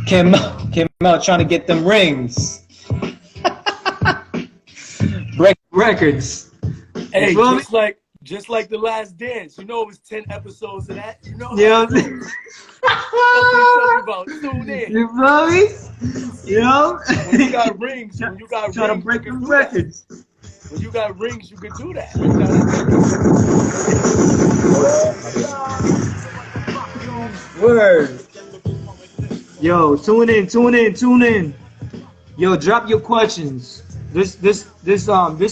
KMel trying to get them rings. Break records. Hey, just like The Last Dance. You know it was 10 episodes of that. You know Yeah. about. Tune in. You feel me? You know? When you got rings, trying to break them records. When you got rings, you can do that. Word. Yo, tune in. Yo, drop your questions. This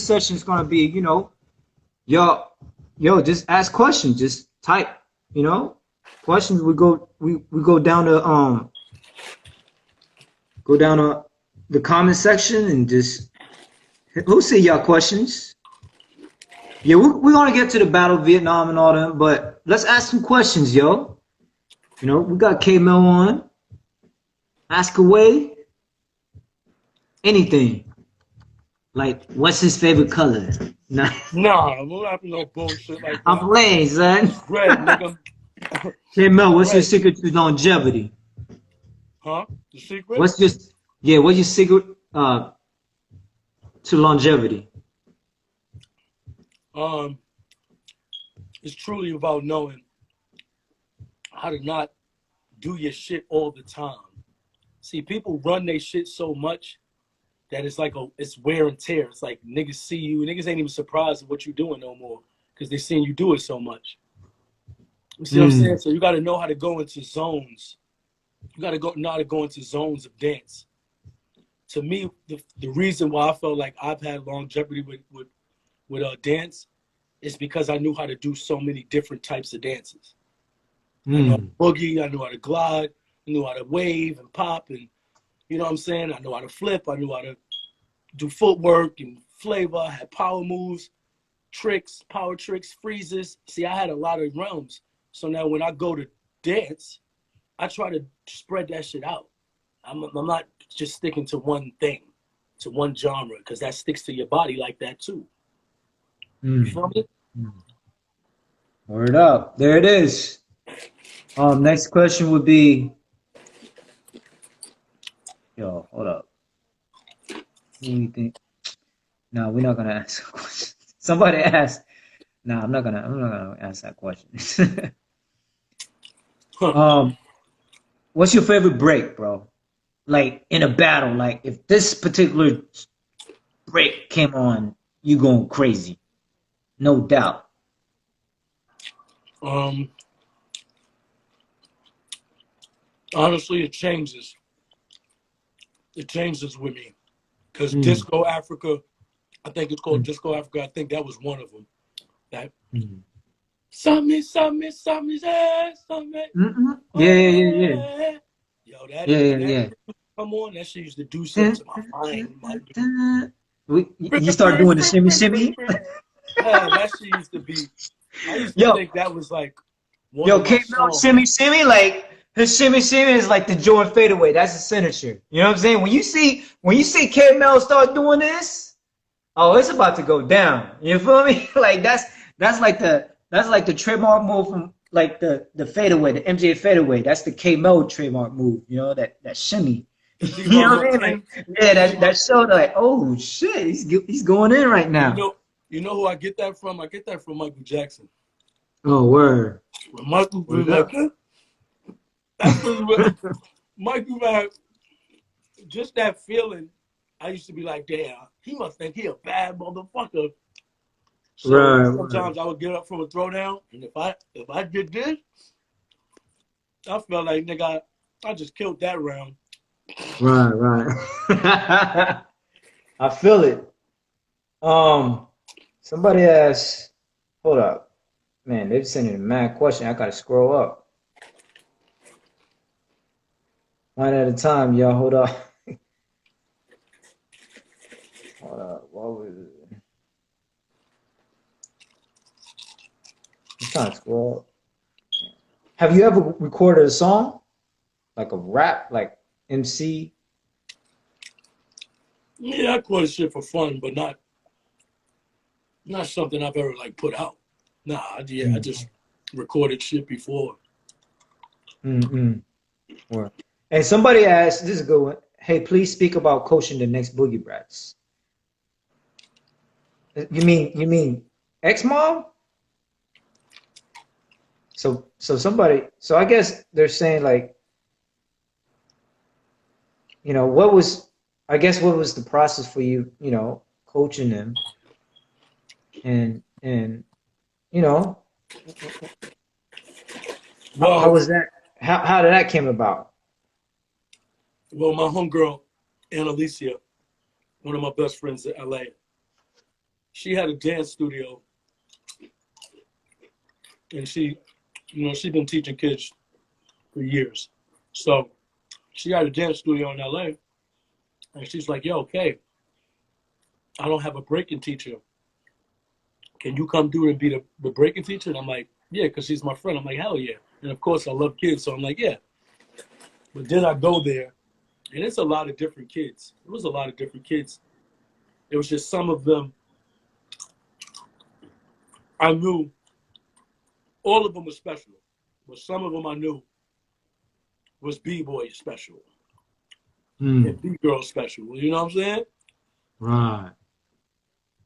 session's gonna be, you know, yo, just ask questions. Just type, you know, questions. We go down to the comment section and just who see y'all questions. Yeah, we're gonna get to the Battle of Vietnam and all that, but let's ask some questions, yo. You know, we got KMel on. Ask away. Anything. Like, what's his favorite color? Nah, we'll have no bullshit like that. I'm playing, son. Red, nigga. KMel, what's your secret to longevity? Huh? The secret? What's your secret to longevity? It's truly about knowing how to not do your shit all the time. See, people run their shit so much that it's like it's wear and tear. It's like niggas see you, niggas ain't even surprised at what you're doing no more because they seen you do it so much. You see what I'm saying? So you got to know how to go into zones. You got to know how to go into zones of dance. To me, the reason why I felt like I've had longevity with dance is because I knew how to do so many different types of dances. I know how to boogie, I knew how to glide, I knew how to wave and pop, and you know what I'm saying? I know how to flip, I knew how to do footwork and flavor. I had power moves, tricks, power tricks, freezes. See, I had a lot of realms. So now when I go to dance, I try to spread that shit out. I'm not just sticking to one thing, to one genre, because that sticks to your body like that too. You feel me? Word up. There it is. Next question would be, yo, hold up. What do you think? No, we're not gonna ask a question. Somebody asked. No, I'm not gonna ask that question. What's your favorite break, bro? Like in a battle, like if this particular break came on, you going crazy. No doubt. Honestly, it changes. It changes with me. Because Disco Africa, I think it's called Disco Africa. I think that was one of them. That something, yeah. Yo, that come on, that shit used to do something to my mind. You start doing the shimmy. That shit used to be. I used to think that was like one of my songs. Shimmy, like his shimmy is like the Jordan fadeaway. That's his signature. You know what I'm saying? When you see KMel start doing this, oh, it's about to go down. You feel me? Like that's like the trademark move from like the fadeaway, the MJ fadeaway. That's the KMel trademark move. You know that shimmy. You know what I mean? Like, yeah, that showed like, oh shit, he's going in right now. You know who I get that from? I get that from Michael Jackson. Oh, word. When Michael was like, Michael, like, just that feeling, I used to be like, damn, he must think he a bad motherfucker. So sometimes I would get up from a throwdown, and if I did this, I felt like, nigga, I just killed that round. Right. I feel it. Somebody asked, hold up. Man, they're sending a mad question. I gotta scroll up. One at a time, y'all. Hold up. Hold up. What was it? I'm trying to scroll up. Have you ever recorded a song? Like a rap, like MC? Yeah, I recorded shit for fun, but not something I've ever like put out. Nah, I just recorded shit before. Or And somebody asked, this is a good one. Hey, please speak about coaching the next Boogie Brats. You mean ex-mom? So somebody, so I guess they're saying like, you know, what was the process for you, you know, coaching them and you know, how Well, was that? How did that came about? well, my homegirl, Annalicia, one of my best friends in LA, she had a dance studio, and she, you know, she's been teaching kids for years. So she had a dance studio in LA, and she's like, "Yo, okay, I don't have a breaking teacher. Can you come do it and be the breaking teacher?" And I'm like, "Yeah," because she's my friend. I'm like, "Hell yeah!" And of course, I love kids, so I'm like, "Yeah." But then I go there, and it's a lot of different kids. It was a lot of different kids. It was just some of them I knew. All of them were special, but some of them I knew was B-boy special and B-girl special. You know what I'm saying? Right.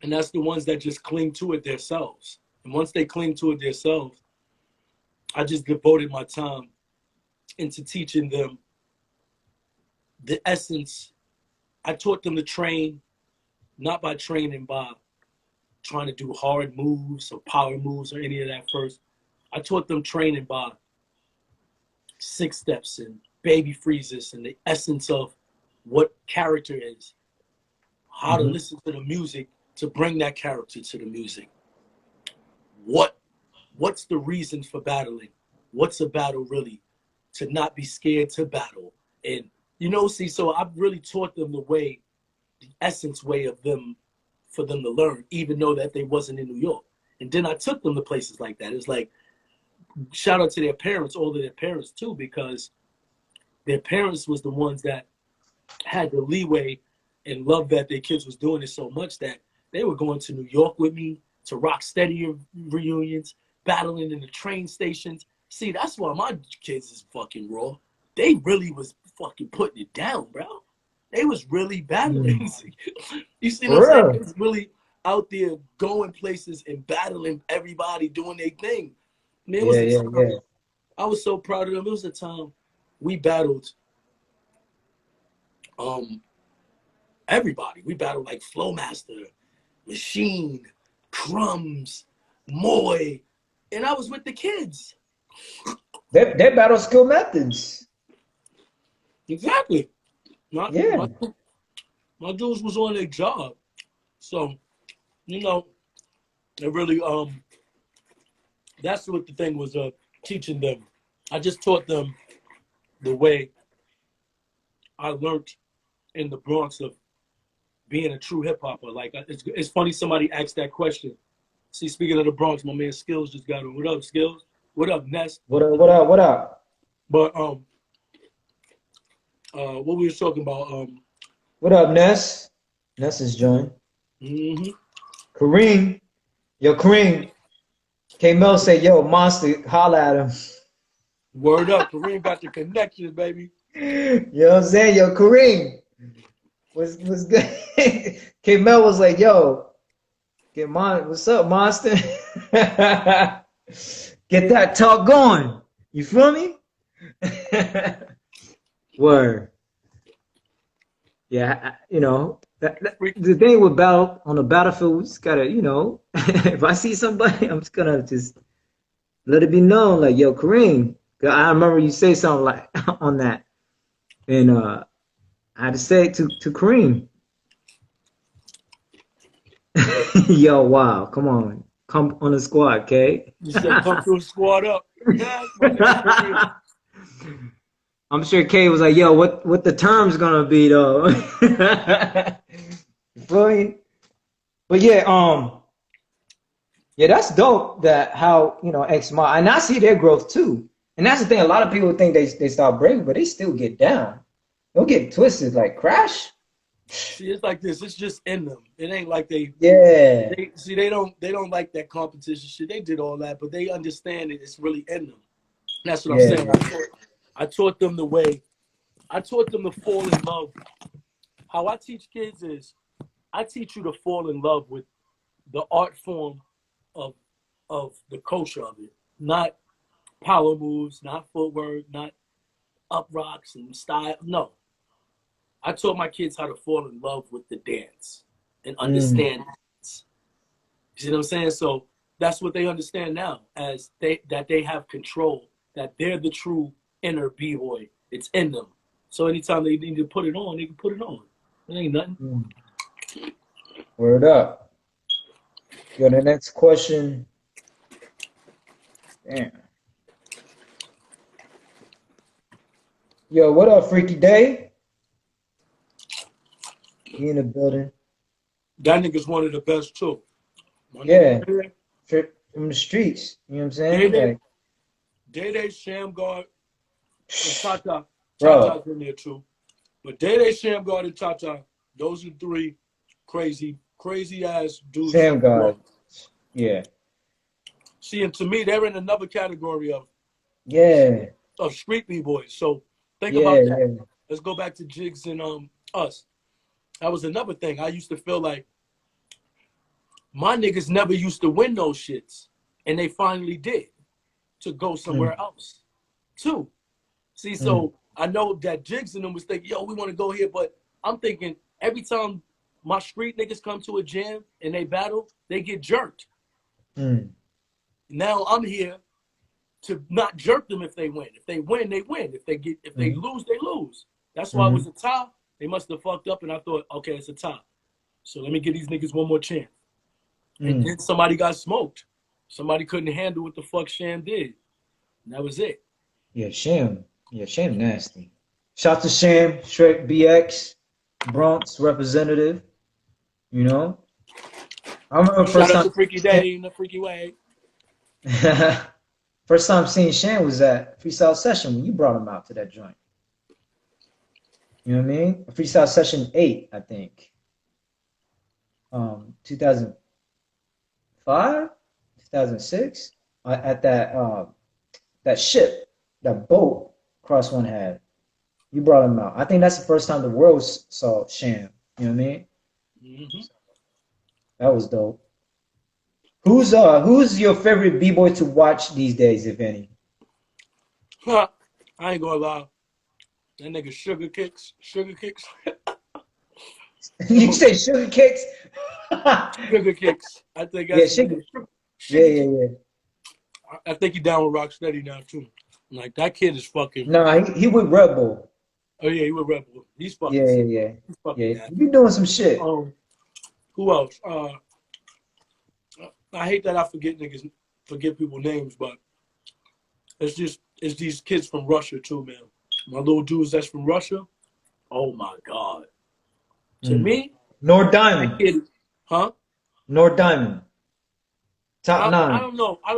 And that's the ones that just cling to it themselves. And once they cling to it themselves, I just devoted my time into teaching them the essence. I taught them to train, not by training by trying to do hard moves or power moves or any of that first. I taught them training by 6 steps and baby freezes and the essence of what character is, how to listen to the music to bring that character to the music. What's the reason for battling? What's a battle really? To not be scared to battle. And you know, see, so I've really taught them the essence way of them, for them to learn, even though that they wasn't in New York. And then I took them to places like that. It's like, shout out to their parents, all of their parents too, because their parents was the ones that had the leeway and loved that their kids was doing it so much that they were going to New York with me to rock steady reunions, battling in the train stations. See, that's why my kids is fucking raw. They really was fucking putting it down, bro. They was really battling. You see what I'm saying? They was really out there going places and battling everybody, doing their thing. Man, it was a time, I was so proud of them. It was a time we battled everybody. We battled like Flowmaster, Machine, Crumbs, Moy, and I was with the kids. They battle skill methods. Exactly. My dudes was on their job. So, you know, it really that's what the thing was, teaching them. I just taught them the way I learned in the Bronx of being a true hip hopper. Like, it's funny somebody asked that question. See, speaking of the Bronx, my man Skills just got on. What up, Skills? What up, Ness? What up? But what we were talking about, what up, Ness? Ness is joined. Kareem. Yo, Kareem. KMel say, yo, Monster, holla at him. Word up, Kareem got the connection, baby. You know what I'm saying? Yo, Kareem. What's good? KMel was like, yo, what's up, Monster? Get that talk going. You feel me? Word. Yeah, you know, the thing with battle on the battlefield, we just gotta, you know, if I see somebody, I'm just gonna just let it be known, like, yo, Kareem. I remember you say something like on that, and I had to say it to Kareem. Yo, wow, come on the squad, okay? You said come through squad up. I'm sure Kay was like, yo, what the term's gonna be though? You feel me? But yeah, that's dope that how, you know, X-Mod, and I see their growth too. And that's the thing, a lot of people think they start breaking, but they still get down. They'll get twisted, like Crash. See, it's like this. It's just in them. It ain't like they don't like that competition shit. They did all that, but they understand it. It's really in them. That's what I'm saying. I taught them the way I taught them to fall in love. How I teach kids is I teach you to fall in love with the art form of the culture of it. Not power moves, not footwork, not up rocks and style. No. I taught my kids how to fall in love with the dance and understand it. You see what I'm saying? So that's what they understand now, as they have control, that they're the true inner B-boy. It's in them. So anytime they need to put it on, they can put it on. It ain't nothing. Word up. Yo, the next question. Damn. Yo, what up, Freaky Day? He in the building. That nigga's one of the best too. Yeah. From the streets. You know what I'm saying? Day, Shamgar, and Tata. Bro. Tata's in there too. But Day, Shamgar, and Tata, those are three crazy ass dudes. Shamgar. Yeah. See, and to me, they're in another category of street B-boys. So think about that. Yeah. Let's go back to Jiggz and us. That was another thing. I used to feel like my niggas never used to win those shits, and they finally did, to go somewhere else too. See, so I know that Jiggz and them was thinking, yo, we want to go here, but I'm thinking every time my street niggas come to a jam and they battle, they get jerked. Now I'm here to not jerk them if they win. If they win, they win. If they lose, they lose. That's why it was a tie. They must have fucked up, and I thought, okay, it's a tie. So let me give these niggas one more chance. And then somebody got smoked. Somebody couldn't handle what the fuck Sham did. And that was it. Yeah, Sham. Yeah, Sham nasty. Shout to Sham, Shrek BX, Bronx representative. You know? I remember Shout out to Freaky Day in the Freaky Way. First time seeing Sham was at Freestyle Session when you brought him out to that joint. You know what I mean? Freestyle Session 8, I think. 2005, 2006, at that ship, that boat Cross One had. You brought him out. I think that's the first time the world saw Sham. You know what I mean? That was dope. Who's your favorite b-boy to watch these days, if any? I ain't gonna lie. That nigga Sugar Kicks. You say Sugar Kicks? Sugar Kicks. I think that's Sugar. Yeah. I think he down with Rocksteady now too. Like that kid is fucking. Nah, he with Red Bull. Oh yeah, he with Red Bull. He's fucking. Yeah. He be doing some shit. Who else? I hate that I forget people names, but it's these kids from Russia too, man. My little dudes that's from Russia. Oh my God. To me, Nord Diamond. Kid, huh? Nord Diamond. Top 9. I don't know. I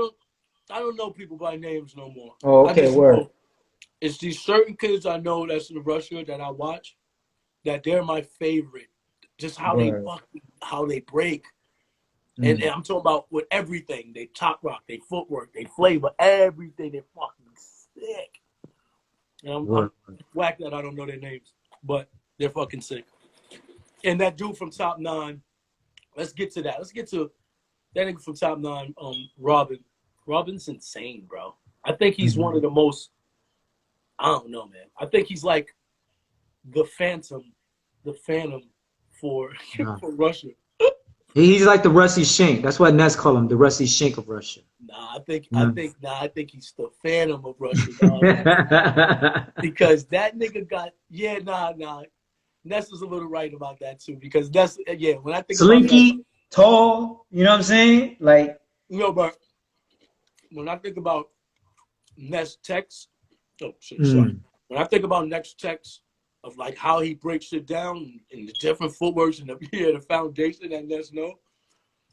don't know people by names no more. Oh, okay, word. It's these certain kids I know that's in Russia that I watch, that they're my favorite. Just how they break. And I'm talking about with everything. They top rock, they footwork, they flavor, everything. They're fucking sick. And I'm whack that I don't know their names, but they're fucking sick. And that dude from Top 9, let's get to that. Let's get to that nigga from Top 9, Robin. Robin's insane, bro. I think he's one of the most, I don't know, man. I think he's like the Phantom for Russia. He's like the Rusty Shank. That's why Ness call him the Rusty Shank of Russia. I think he's the Phantom of Russia, dog. Because that nigga got Ness was a little right about that too. Because that's when I think slinky, about tall, you know what I'm saying? Like but when I think about Ness text, sorry. When I think about Ness text of like how he breaks it down and the different footworks and the foundation that Ness know,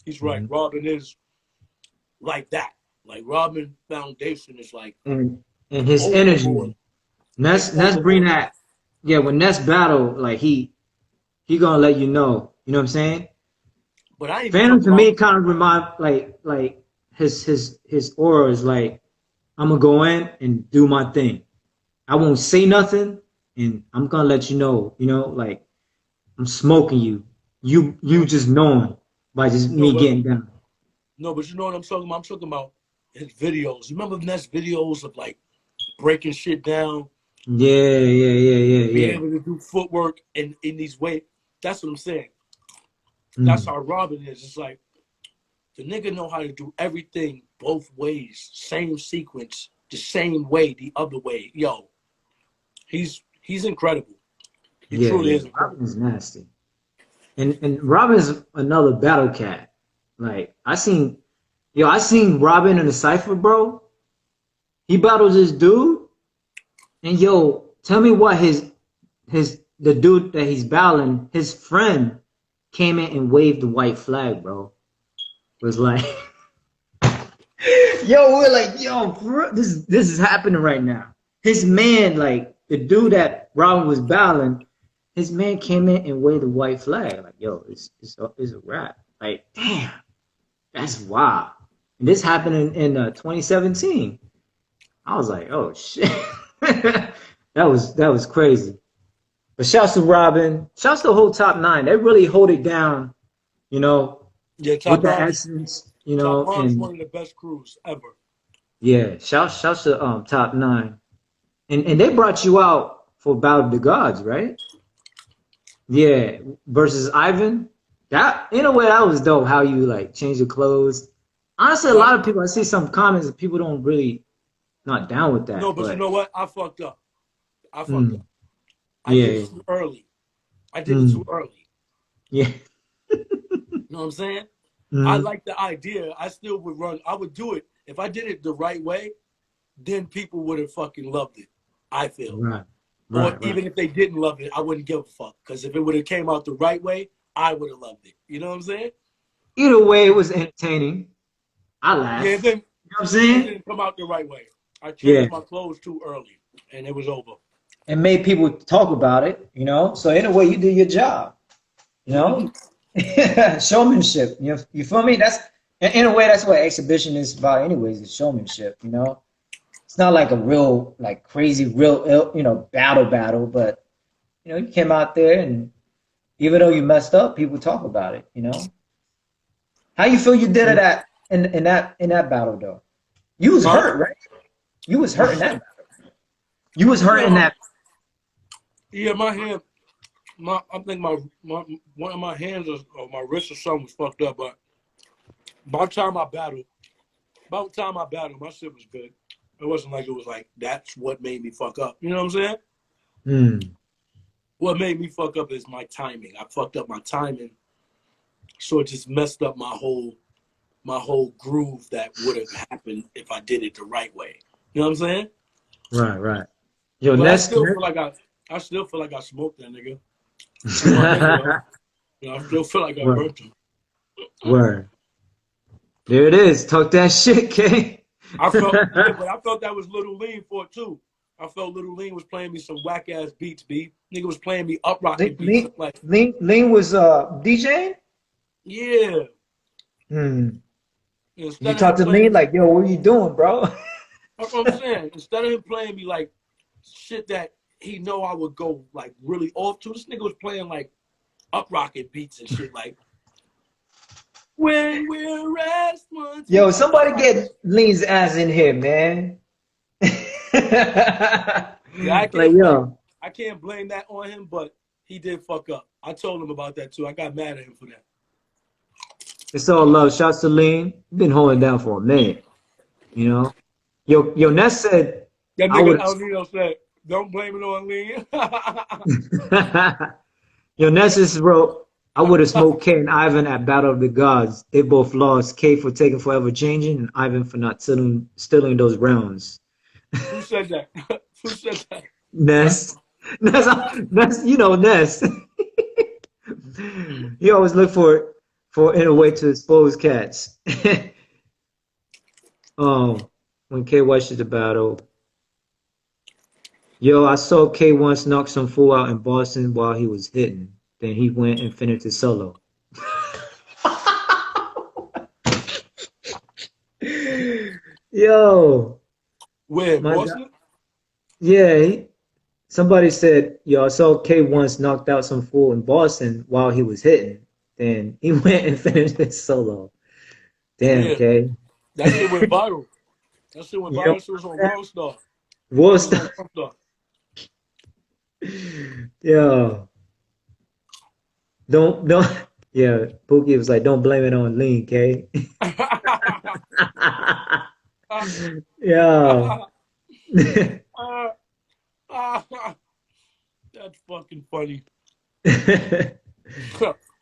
he's right. Robin is like that. Like Robin foundation is like and his energy. Ness bring that. Yeah, when Ness battle, like he gonna let you know. You know what I'm saying? But I Phantom to me kind of remind like his aura is like, I'm gonna go in and do my thing. I won't say nothing, and I'm gonna let you know, like I'm smoking you. You just knowing by just No, me but getting down. no, but you know what I'm talking about? I'm talking about his videos. You remember Ness videos of like breaking shit down, Yeah, yeah, yeah, yeah, being yeah. able to do footwork in these ways? That's what I'm saying. That's Mm. how Robin is. It's like the nigga know how to do everything both ways, same sequence, the same way, the other way. Yo, he's incredible. He Yeah, truly yeah. is incredible. Robin's nasty. And Robin's another battle cat. Like I seen Robin in the cipher, bro. He battles this dude, and tell me what the dude that he's battling, his friend came in and waved the white flag, bro. Was like, we're like, this is happening right now. His man, like the dude that Robin was battling, his man came in and waved the white flag. Like, it's a wrap. Like, damn, that's wild. And this happened in 2017. I was like, oh shit, that was crazy. But shouts to Robin, shouts to the whole top nine. They really hold it down, you know, Yeah, with the essence, Top Nine's and one of the best crews ever. yeah, shouts to top nine. And they brought you out for Battle of the Gods, right? Yeah, versus Ivan. That in a way that was dope. How you like change your clothes. Honestly, a Yep. lot of people I see some comments that people don't really not down with No, that, but you but know what? I fucked up. I fucked mm, up. I did yeah, it too early. I did it too mm, early. yeah, You know what I'm saying? I mm, like the idea. I still would run. I would do it if I did it the right way. Then people would have fucking loved it. I feel. right, Or right, right. even if they didn't love it, I wouldn't give a fuck. Because if it would have came out the right way, I would have loved it. You know what I'm saying? Either way, it was entertaining. I Yeah, laugh. You know what I'm it saying? didn't come out the right way. I Yeah, changed my clothes too early, and it was over. and made people talk about it. So in a way, you do your job. You Mm-hmm. know, showmanship. You feel me? That's in a way that's what exhibition is about. Anyways, it's showmanship. It's not like a real like crazy real battle, but you came out there and even though you messed up, people talk about it. How you feel you did it at in that battle though? You was Huh? hurt, right? You was hurt in that battle. You was hurt Yeah, in that. yeah. My hand, I think my one of my hands or my wrist or something was fucked up. But by the time I battled, my shit was good. It wasn't like it was like that's what made me fuck up. You know what I'm saying? Hmm. What made me fuck up is my timing. I fucked up my timing, so it just messed up my whole groove that would have happened if I did it the right way. You know what I'm saying? Right, right. Yo, But I Ness. still feel like I still feel like I smoked that nigga. Free my nigga though. I still feel like I Word, burnt him. word. There it is. Talk that shit, K. But I felt that was Little Lean for it too. I felt Little Lean was playing me some whack ass beats, B. Nigga was playing me up rocking beats. Lean, I'm like, Lean was DJing. yeah. Hmm. You Instead of talk him to playing Lean me, like, yo, what are you doing, bro? that's what I'm saying. Instead of him playing me like shit that he know I would go like really off to, this nigga was playing like up rocking beats and shit like when we're rest once Yo, more. I'm somebody like, get Lean's ass in here, man. yeah, Like, yo, I can't blame that on him, but he did fuck up. I told him about that too. I got mad at him for that. it's all love. Shouts to Lean. Been holding down for a minute, you know. Yo, Ness said That I nigga would. Alnino said, "Don't blame it on Lean." Yo, Nessus wrote, I would have smoked K and Ivan at Battle of the Gods. They both lost. K for taking forever changing, and Ivan for not stealing those rounds. Who said that? Who said that? Ness. Ness, Ness. He always look for in a way to expose cats. When K watches the battle. Yo, I saw K once knock some fool out in Boston while he was hitting. Then he went and finished his solo. Yo, Where my God. Boston? Yeah, Somebody said, yo, I saw K once knocked out some fool in Boston while he was hitting. Then he went and finished his solo. Damn, Yeah, K. that shit went viral. That shit went You viral. know That shit was on World Star. It was on Worcester. World Star. Yo, don't. Yeah, Pookie was like, don't blame it on lean, K. Yo. That's fucking funny.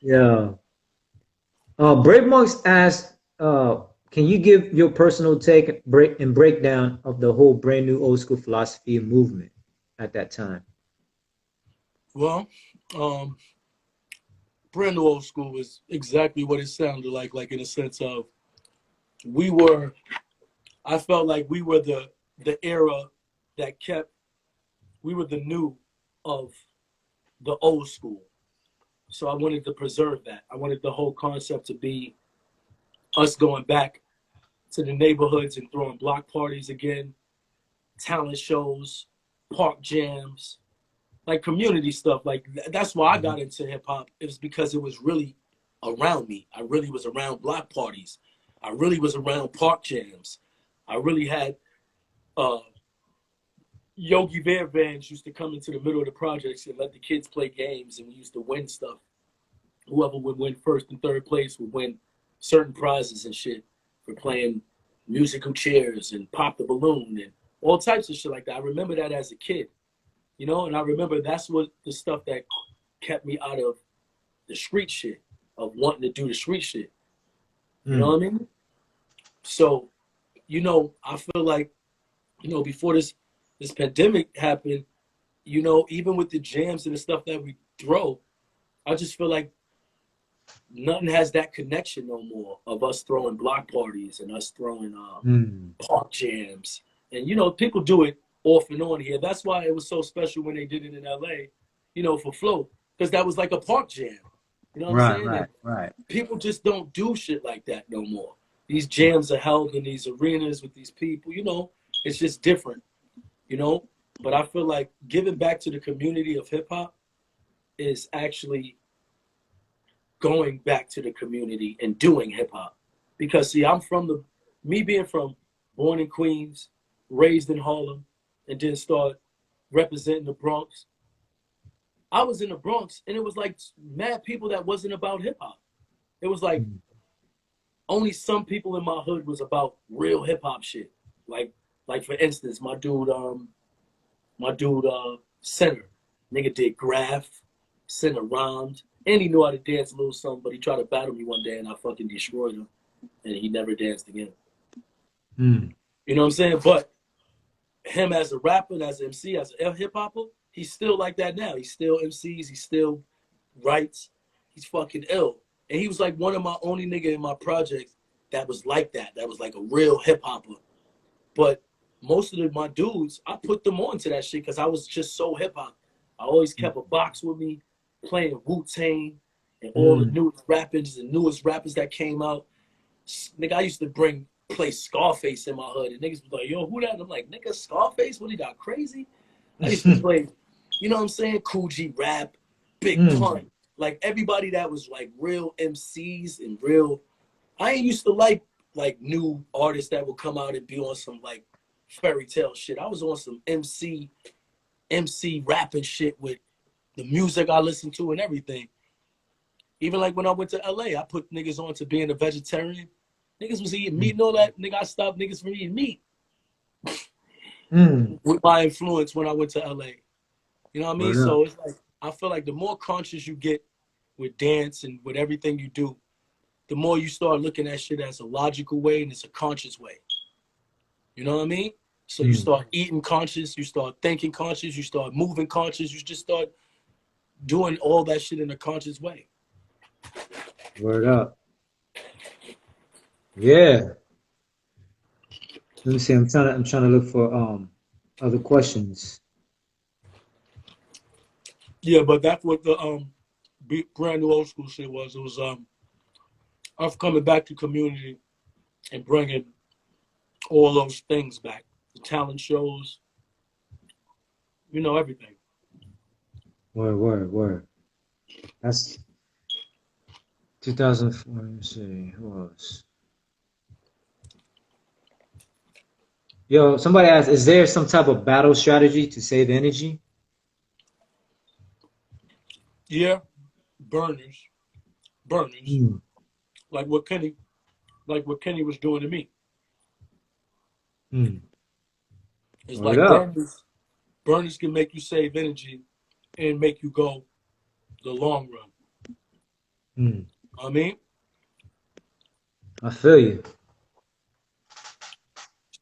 Yeah. Brave Monks asked, can you give your personal take breakdown of the whole brand new old school philosophy and movement at that time? Well, um, brand new old school is exactly what it sounded like in a sense of we were. I felt like we were the era that kept. We were the new of the old school. So I wanted to preserve that. I wanted the whole concept to be us going back to the neighborhoods and throwing block parties again, talent shows, park jams, like community stuff. Like that's why I got into hip hop. It was because it was really around me. I really was around block parties. I really was around park jams. I really had Yogi Bear vans used to come into the middle of the projects and let the kids play games, and we used to win stuff. Whoever would win first and third place would win certain prizes and shit for playing musical chairs and pop the balloon and all types of shit like that. I remember that as a kid, you know, and I remember that's what the stuff that kept me out of the street shit, of wanting to do the street shit. You know what I mean? So, you know, I feel like, you know, before this pandemic happened, you know, even with the jams and the stuff that we throw, I just feel like nothing has that connection no more of us throwing block parties and us throwing park jams. And, you know, people do it off and on here. That's why it was so special when they did it in LA, you know, for Flow, because that was like a park jam. You know what I'm saying? Right. People just don't do shit like that no more. These jams are held in these arenas with these people, you know, it's just different, you know? But I feel like giving back to the community of hip hop is actually going back to the community and doing hip hop. Because see, I'm from me being from born in Queens, raised in Harlem, and then start representing the Bronx. I was in the Bronx and it was like mad people that wasn't about hip hop. It was like only some people in my hood was about real hip hop shit. Like for instance, my dude Center, nigga did graph, Center rhymed, and he knew how to dance a little something, but he tried to battle me one day and I fucking destroyed him and he never danced again. You know what I'm saying? But him as a rapper, as an MC, as a hip hopper, he's still like that now. He still MCs, he still writes. He's fucking ill. And he was like one of my only nigga in my projects that was like that. That was like a real hip hopper. But most of my dudes, I put them on to that shit because I was just so hip hop. I always kept a box with me, playing Wu-Tang and all the newest rappers that came out. Nigga, I used to play Scarface in my hood, and niggas was like, yo, who that? And I'm like, nigga, Scarface? What, he got crazy? I used to play, you know what I'm saying? Cool G Rap, Big Pun. Like everybody that was like real MCs and real, I ain't used to like new artists that would come out and be on some like fairy tale shit. I was on some MC rapping shit with the music I listened to and everything. Even like when I went to LA, I put niggas on to being a vegetarian. Niggas was eating meat and all that. Nigga, I stopped niggas from eating meat. With my influence when I went to LA. You know what I mean? So it's like, I feel like the more conscious you get with dance and with everything you do, the more you start looking at shit as a logical way and it's a conscious way. You know what I mean? So you start eating conscious, you start thinking conscious, you start moving conscious, you just start doing all that shit in a conscious way. Word up. Yeah. Let me see. I'm trying to look for other questions. Yeah, but that's what the brand new old school shit was. It was us coming back to community and bringing all those things back. The talent shows, you know, everything. Word. That's 2004. Let me see. Who else? Yo, somebody asked, is there some type of battle strategy to save energy? Yeah, burners, burners, Mm. like what Kenny, was doing to me. Mm. It's Word like up. burners can make you save energy and make you go the long run. Mm. I mean, I feel you.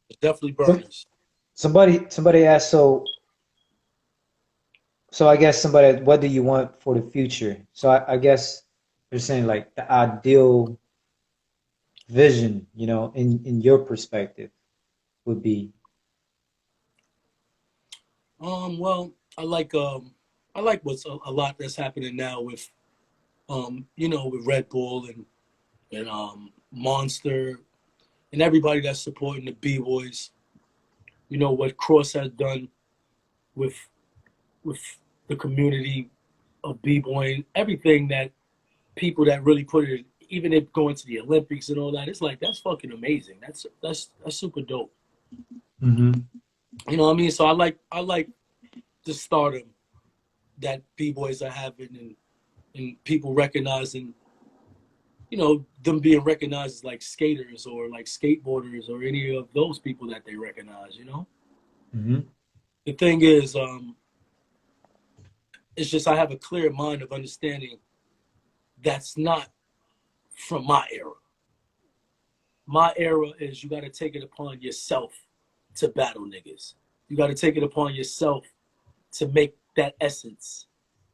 it's definitely Some, burners. somebody asked, so I guess somebody, what do you want for the future? So I guess they're saying like the ideal vision, in your perspective would be. Well, I like what's a lot that's happening now with with Red Bull and Monster and everybody that's supporting the B boys. You know what Cross has done with with the community of b-boying, everything that people that really put it, even if going to the Olympics and all that, it's like that's fucking amazing. That's super dope. Mm-hmm. You know what I mean? So I like the stardom that b-boys are having and people recognizing, them being recognized as like skaters or like skateboarders or any of those people that they recognize. Mm-hmm. The thing is, it's just I have a clear mind of understanding that's not from my era. My era is you got to take it upon yourself to battle niggas. You got to take it upon yourself to make that essence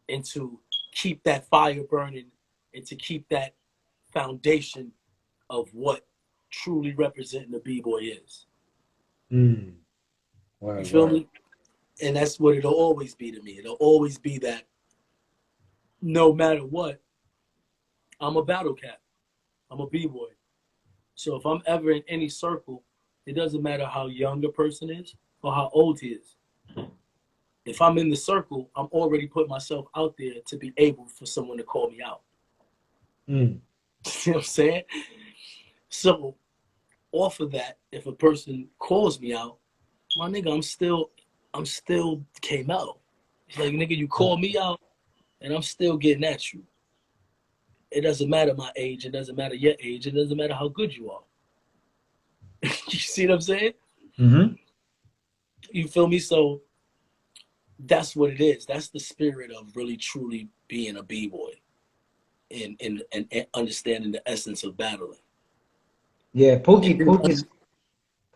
and to keep that fire burning and to keep that foundation of what truly representing the b-boy is. Mm. You Word, feel word. me? And that's what it'll always be to me. It'll always be that no matter what, I'm a battle cat. I'm a b-boy. So if I'm ever in any circle, it doesn't matter how young a person is or how old he is. If I'm in the circle, I'm already putting myself out there to be able for someone to call me out. Mm. You know what I'm saying? So off of that, if a person calls me out, my nigga, I'm still KMel. It's like, nigga, you call me out and I'm still getting at you. It doesn't matter my age, it doesn't matter your age, it doesn't matter how good you are. You see what I'm saying? Mm-hmm. You feel me? So that's what it is. That's the spirit of really truly being a b-boy and understanding the essence of battling. Yeah, And Pookie, then,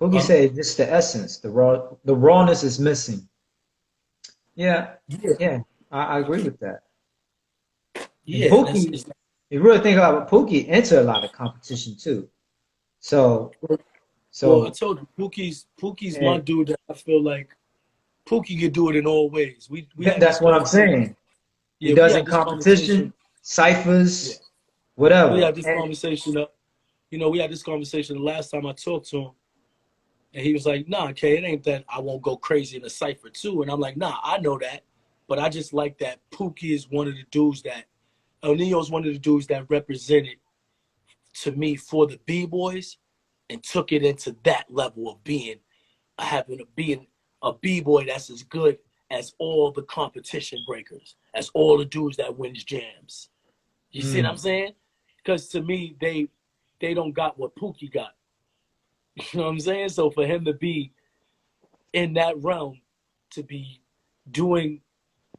Pookie huh? said just the essence, the rawness is missing. Yeah, Yeah, yeah, I agree with that. And yeah, and that's Pookie, you really think about it, Pookie enter a lot of competition too. So, well, I so, told you, Pookie's my and dude that I feel like Pookie could do it in all ways. We had this that's what I'm conversation. saying. He Yeah, we does in had this conversation. competition, Yeah, ciphers, we whatever. had this And conversation. We had this conversation the last time I talked to him, and he was like, "Nah, Kay, it ain't that I won't go crazy in a cipher too." And I'm like, "Nah, I know that, but I just like that Pookie is one of the dudes that El Nino's one of the dudes that represented to me for the b boys and took it into that level of being a b-boy that's as good as all the competition breakers, as all the dudes that wins jams. You see what I'm mm, saying? Because to me, they don't got what Pookie got. You know what I'm saying? So for him to be in that realm, to be doing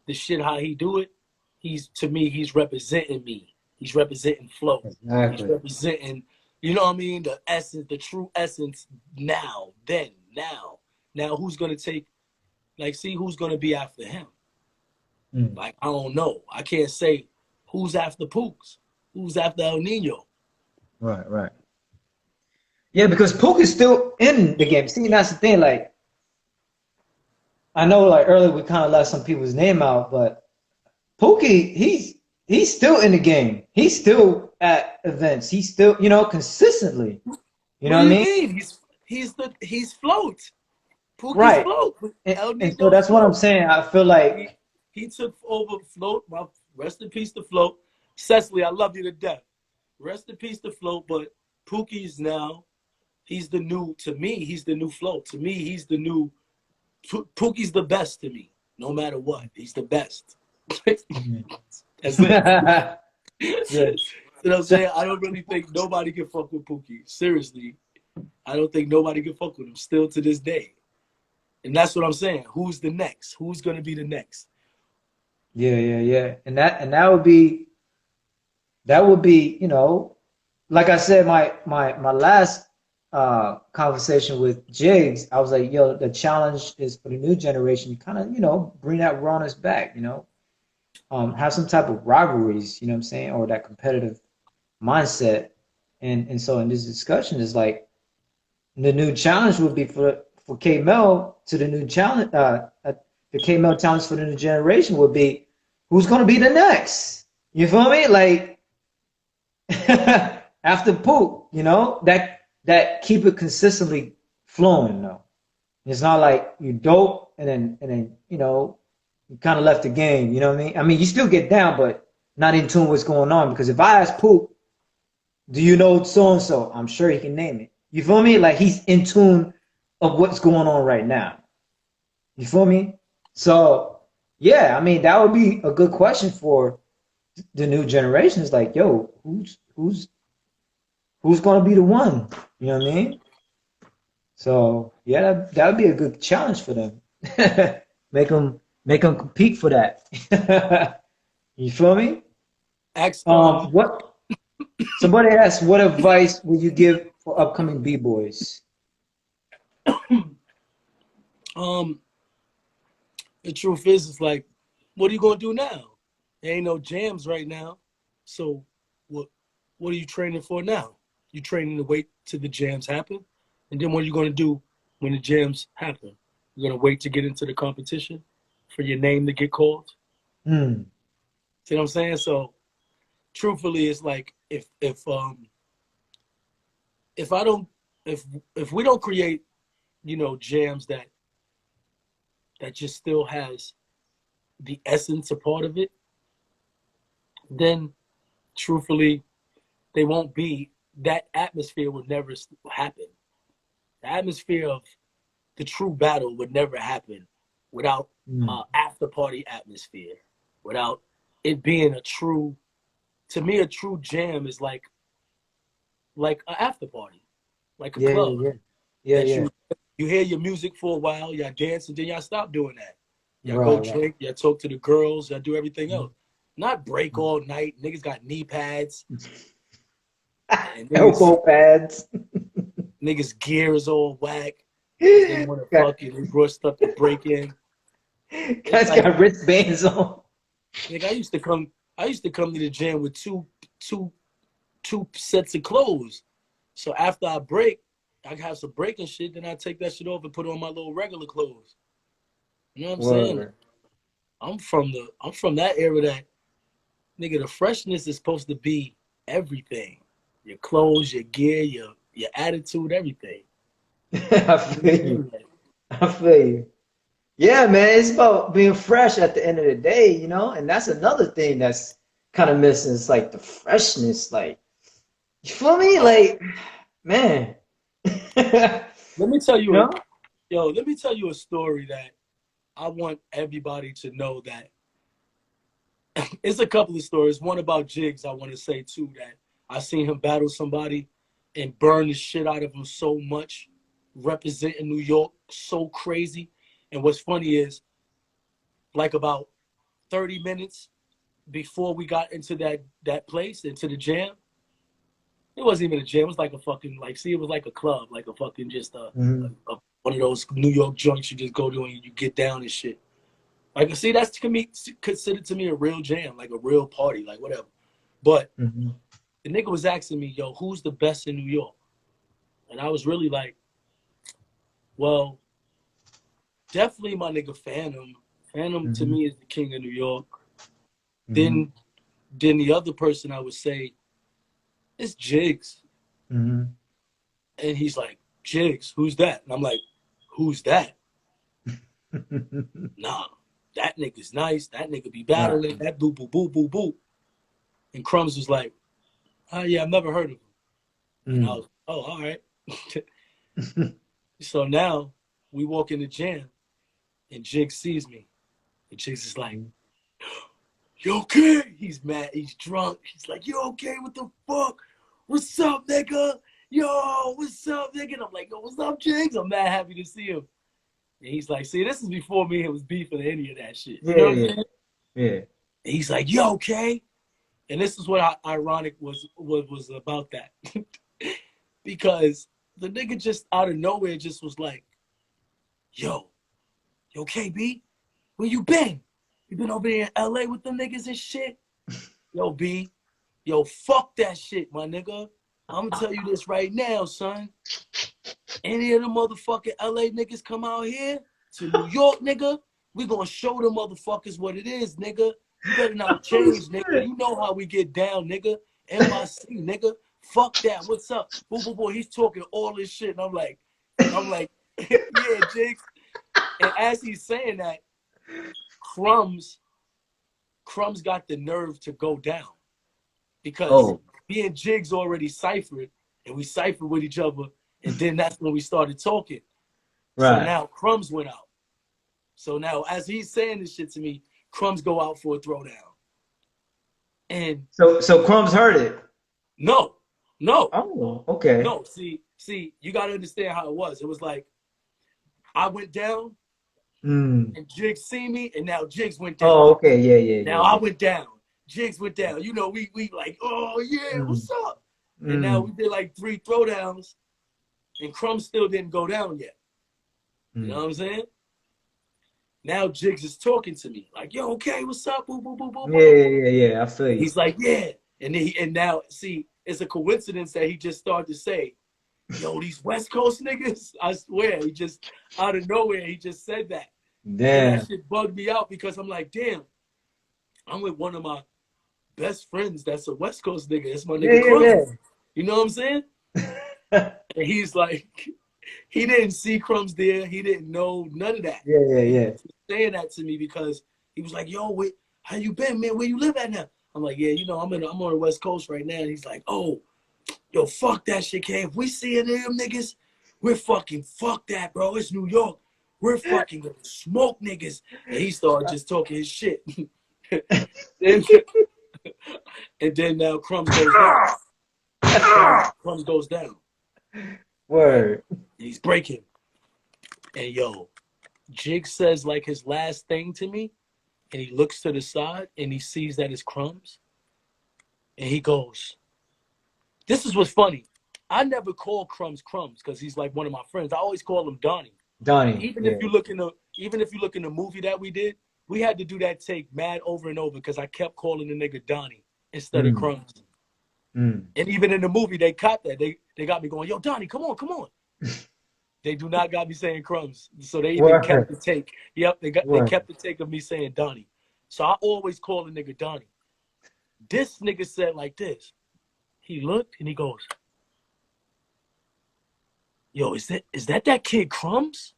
the shit how he do it, he's to me, he's representing me. He's representing flow. He's exactly. representing, you know what I mean? The essence, the true essence now, then, now. Now who's gonna take see who's gonna be after him? Mm, Like, I don't know. I can't say who's after Pooks, who's after El Nino. right, right. Yeah, because Pook is still in the game. See, that's the thing. Like, I know, like earlier we kind of left some people's name out, but Pookie, he's still in the game. He's still at events. He's still, consistently. You What know do what I you mean? mean? He's float. Pookie's Right. float. And, El and so Nino's that's what I'm float. saying. I feel He, like He took over Float. My rest in peace to Float. Cecily, I love you to death. Rest in peace to Float. But Pookie's now, he's the new, to me, he's the new Float. To me, he's the new, Pookie's the best to me. No matter what, he's the best. That's it. Yeah. You know what I'm saying? I don't really think nobody can fuck with Pookie. Seriously. I don't think nobody can fuck with him still to this day. And that's what I'm saying. Who's the next? Who's gonna be the next? Yeah. And that would be, you know, like I said, my last conversation with Jiggz, I was like, yo, the challenge is for the new generation. You kind of, you know, bring that rawness back, you know. Have some type of rivalries, you know what I'm saying, or that competitive mindset. And so in this discussion is like the new challenge would be for KMel to the new challenge the KMel challenge for the new generation would be who's gonna be the next? You feel me? Like after Poop, you know, that keep it consistently flowing though. It's not like you dope and then you know you kind of left the game. You know what I mean? I mean you still get down, but not in tune with what's going on. Because if I ask Poop, do you know so and so? I'm sure he can name it. You feel me? Like he's in tune of what's going on right now. You feel me? So yeah, I mean that would be a good question for the new generation. Is like, yo, who's gonna be the one? You know what I mean? So yeah, that would be a good challenge for them. Make them compete for that. You feel me? What? Somebody asked, what advice would you give for upcoming b-boys? The truth is, it's like, what are you gonna do now? There ain't no jams right now, so what are you training for now? You training to wait till the jams happen, and then what are you gonna do when the jams happen? You're gonna wait to get into the competition for your name to get called. Hmm. See what I'm saying? So, truthfully, it's like if we don't create, you know, jams that just still has the essence a part of it, then truthfully, they won't be, that atmosphere would never happen. The atmosphere of the true battle would never happen without after party atmosphere, without it being a true, to me, a true jam is like an after party, like a club. Yeah. You hear your music for a while, y'all dance, and then y'all stop doing that. Y'all Right, go right. drink, y'all talk to the girls, y'all do everything else. Not break all night. Niggas got knee pads. And Elbow pads. niggas gear is all whack. They want to fuck you. They brought stuff to break in. Guys like, got wristbands on. Nigga, I used to come to the gym with two sets of clothes. So after I break, I have some breaking shit, then I take that shit off and put on my little regular clothes. You know what I'm saying? I'm from that era that, nigga, the freshness is supposed to be everything. Your clothes, your gear, your attitude, everything. I feel you. Yeah, man, it's about being fresh at the end of the day, you know, and that's another thing that's kind of missing. It's like the freshness, like, you feel me? Like, man. Let me tell you, You know? let me tell you a story that I want everybody to know that it's a couple of stories. One about Jiggz, I want to say too, that I seen him battle somebody and burn the shit out of him so much, representing New York so crazy. And what's funny is, like about 30 minutes before we got into that place, into the jam, it wasn't even a jam. It was like a fucking, like, see, it was like a club, like a fucking just one of those New York joints you just go to and you get down and shit. Like, see, that's considered to me a real jam, like a real party, like whatever. But the nigga was asking me, yo, who's the best in New York? And I was really like, well, definitely my nigga Phantom. Phantom to me is the king of New York. Then the other person I would say is Jiggz. And he's like, Jiggz, who's that? And I'm like, who's that? Nah. that nigga's nice. That nigga be Right. battling. That boo, boo, boo, boo, boo. And Crumbs was like, oh, yeah, I've never heard of him. And I was, oh, all right. So now we walk in the jam and Jiggz sees me. And Jiggz is like, you okay? He's mad. He's drunk. He's like, you okay? What the fuck? What's up, nigga? Yo, what's up, nigga? And I'm like, yo, what's up, Jiggz? I'm mad happy to see him. And he's like, see, this is before me. It was beef or any of that shit. You know what I'm saying? Yeah. And he's like, you okay? And this is what ironic was about that. Because the nigga just out of nowhere just was like, yo, you okay, B? Where you been? You been over there in LA with them niggas and shit? Yo, B, yo, fuck that shit, my nigga. I'm gonna tell you this right now, son. Any of them motherfucking LA niggas come out here to New York, nigga, we gonna show them motherfuckers what it is, nigga. You better not change, nigga. You know how we get down, nigga. NYC, nigga. Fuck that. What's up? Boo, boo, boo. He's talking all this shit. And I'm like, yeah, Jiggz. And as he's saying that, Crumbs got the nerve to go down. Because me and Jiggz already ciphered, and we ciphered with each other, and then that's when we started talking. Right. So now Crumbs went out. So now as he's saying this shit to me, Crumbs go out for a throwdown. And so Crumbs heard it. No. Oh, okay. No, see, you gotta understand how it was. It was like I went down and Jiggz see me, and now Jiggz went down. Oh, okay, yeah. Now I went down. Jiggz went down. You know, we like, oh yeah, what's up? And now we did like 3 throwdowns, and Crumbs still didn't go down yet. You know what I'm saying? Now Jiggz is talking to me like, yo, okay, what's up? Boo, boo, boo, boo, boo. Yeah. I feel you. He's like, yeah. And now, see, it's a coincidence that he just started to say, yo, these West Coast niggas, I swear, he just, out of nowhere, he just said that. Damn. And that shit bugged me out because I'm like, damn, I'm with one of my best friends that's a West Coast nigga. That's my nigga Crumbs. Yeah. You know what I'm saying? And he's like, he didn't see Crumbs there. He didn't know none of that. Yeah. He was saying that to me because he was like, yo, how you been, man? Where you live at now? I'm like, yeah, you know, I'm on the West Coast right now. And he's like, oh, yo, fuck that shit, K. If we see any of them niggas, we're fucking fuck that, bro. It's New York. We're fucking gonna smoke niggas. And he started just talking his shit. and then now Crumbs goes down. Crumbs goes down. Word. And he's breaking. And yo, Jiggz says like his last thing to me, and he looks to the side and he sees that it's Crumbs. And he goes, this is what's funny. I never call Crumbs because he's like one of my friends. I always call him Donnie. Even if you look in the movie that we did, we had to do that take mad over and over because I kept calling the nigga Donnie instead of Crumbs. And even in the movie, they caught that. They got me going, yo, Donnie, come on. They do not got me saying Crumbs. So they even kept the take. Yep, they kept the take of me saying Donnie. So I always call the nigga Donnie. This nigga said like this. He looked and he goes, yo, is that kid Crumbs?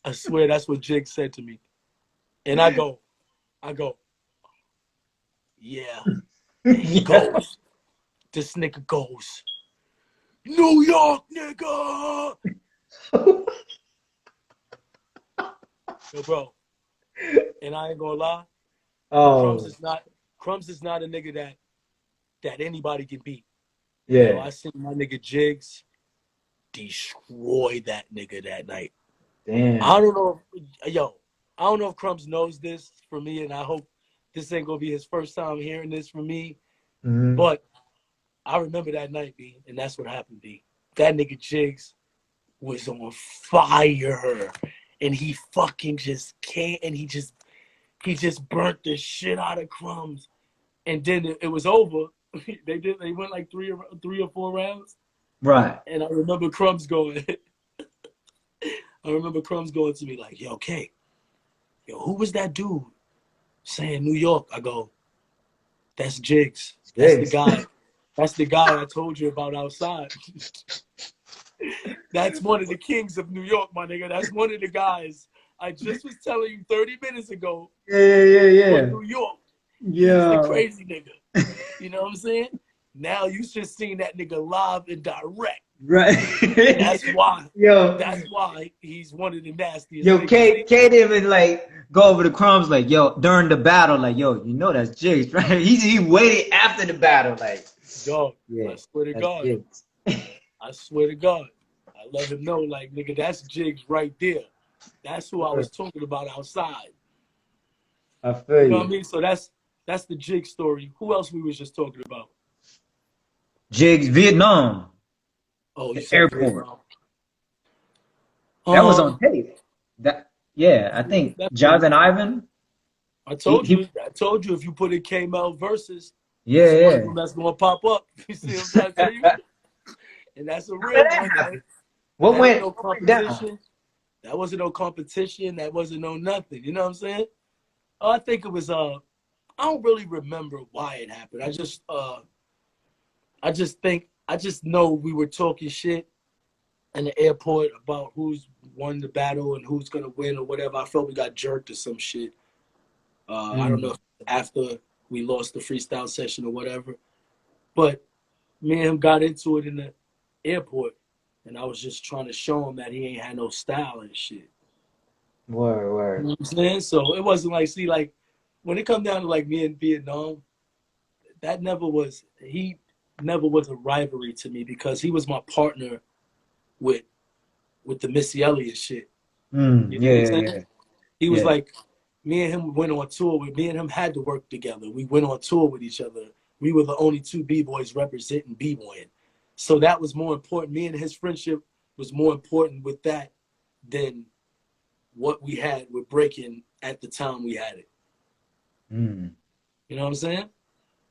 I swear that's what Jiggz said to me. And I go, yeah. And he goes, this nigga goes, New York, nigga. Yo, bro. And I ain't gonna lie. Crumbs is not a nigga that anybody can beat. Yeah. You know, I seen my nigga Jiggz destroy that nigga that night. Damn. I don't know if Crumbs knows this for me, and I hope this ain't gonna be his first time hearing this from me. But I remember that night, B, and that's what happened, B. That nigga Jiggz was on fire, and he fucking just can't, and he just burnt the shit out of Crumbs. And then it was over. They went like three or four rounds. Right. And I remember Crumbs going to me like, yo, K, who was that dude saying New York? I go, that's Jiggz. That's the guy. That's the guy I told you about outside. That's one of the kings of New York, my nigga. That's one of the guys I just was telling you 30 minutes ago Yeah. from New York. He's the Yeah. crazy nigga. You know what I'm saying? Now you just seen that nigga live and direct. Right. That's why. Yo, That's why he's one of the nastiest yo, niggas. K didn't even like go over the Crumbs like, yo, during the battle, like, yo, you know that's Jiggz, right? He waited after the battle, like, Dog, yeah, I swear to that's God. Jiggz. I swear to God. I let him know, like, nigga, that's Jiggz right there. That's who I was talking about outside. I feel You know what I you. mean? So that's the Jiggz story. Who else we was just talking about? Jiggz, Vietnam, Oh, you the said airport. Vietnam. That was on tape. That yeah, I Most think definitely. Jaws and Ivan. I He, told he you. I told you if you put in KMel versus, yeah, it's one of yeah. them that's gonna pop up. You see what I'm trying to tell you? And that's a How did real that one. happen? That ain't no What went down? competition. That wasn't no competition. That wasn't no nothing. You know what I'm saying? I think it was I don't really remember why it happened. I just know we were talking shit in the airport about who's won the battle and who's gonna win or whatever. I felt we got jerked or some shit. I don't know Mm. if after we lost the freestyle session or whatever. But me and him got into it in the airport, and I was just trying to show him that he ain't had no style and shit. You know Word. what I'm saying? So it wasn't like, see, like when it come down to like me in Vietnam, he never was a rivalry to me because he was my partner with the Missy Elliott shit. You know what I'm saying? He was Yeah. like, me and him went on tour with me and him had to work together. We went on tour with each other. We were the only two B-boys representing B-boying. So that was more important. Me and his friendship was more important with that than what we had with breaking at the time we had it. Mm. You know what I'm saying?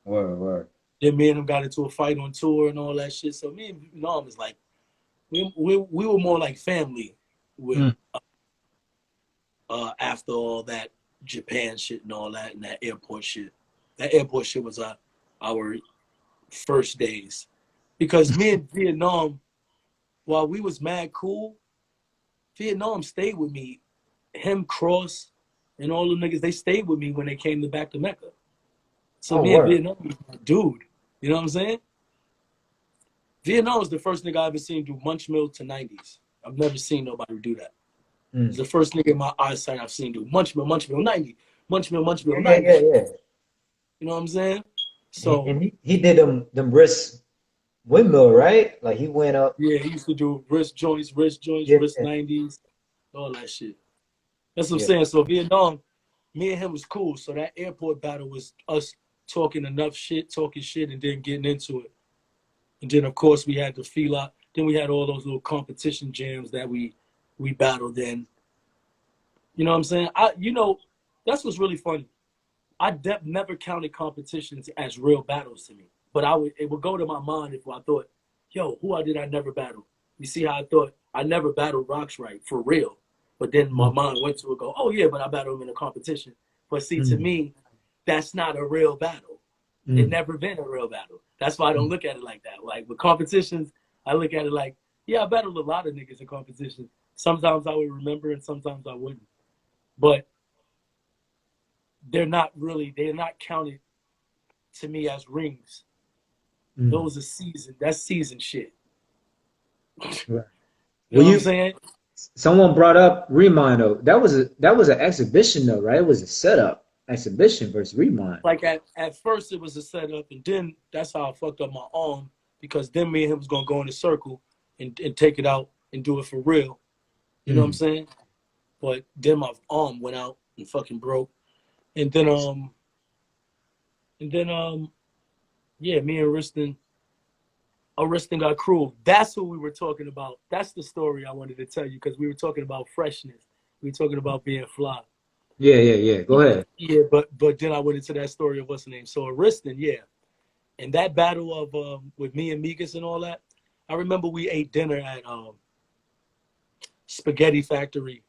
Word. Then me and him got into a fight on tour and all that shit. So me and Norm was like, we were more like family with Mm. after all that Japan shit and all that and that airport shit. That airport shit was our first days. Because me and Vietnam, while we was mad cool, Vietnam stayed with me. Him, Cross, and all the niggas, they stayed with me when they came back to Mecca. So Oh, me and word. Vietnam, dude, you know what I'm saying? Vietnam was the first nigga I ever seen do Munch Mill to 90s. I've never seen nobody do that. It's Mm. the first nigga in my eyesight I've seen do Munch Mill 90, Munch Mill 90. Yeah. You know what I'm saying? So And he did them wrist windmill, right? Like he went up. yeah, he used to do wrist joints, Yeah, wrist 90s, all that shit. That's what I'm yeah. saying. So Vietnam, me and him was cool. So that airport battle was us talking talking shit, and then getting into it. And then of course we had the feel. Then we had all those little competition jams that we battled in. You know what I'm saying? That's what's really funny. Never counted competitions as real battles to me. But it would go to my mind if I thought, yo, did I never battle? You see how I thought I never battled Rocks right for real. But then my Mm. mind went to it, go, oh yeah, but I battled him in a competition. But see, to Mm. me, that's not a real battle. It Mm. never been a real battle. That's why I don't Mm. look at it like that. Like with competitions, I look at it like, yeah, I battled a lot of niggas in competition. Sometimes I would remember and sometimes I wouldn't. But they're not counted to me as rings. Mm. Those are season. That's season shit. Right. You know Well, what I'm saying? someone brought up Remind though. That was an exhibition though, right? It was a setup exhibition versus Remind. Like at first it was a setup, and then that's how I fucked up my arm because then me and him was gonna go in a circle and take it out and do it for real. You know what I'm Mm. saying? But then my arm went out and fucking broke. And then yeah, me and Riston got cruel. That's who we were talking about. That's the story I wanted to tell you because we were talking about freshness. We were talking about being fly. Yeah. Go ahead. Yeah, but then I went into that story of what's the name. So Ariston, yeah. And that battle of with me and Migas and all that, I remember we ate dinner at Spaghetti Factory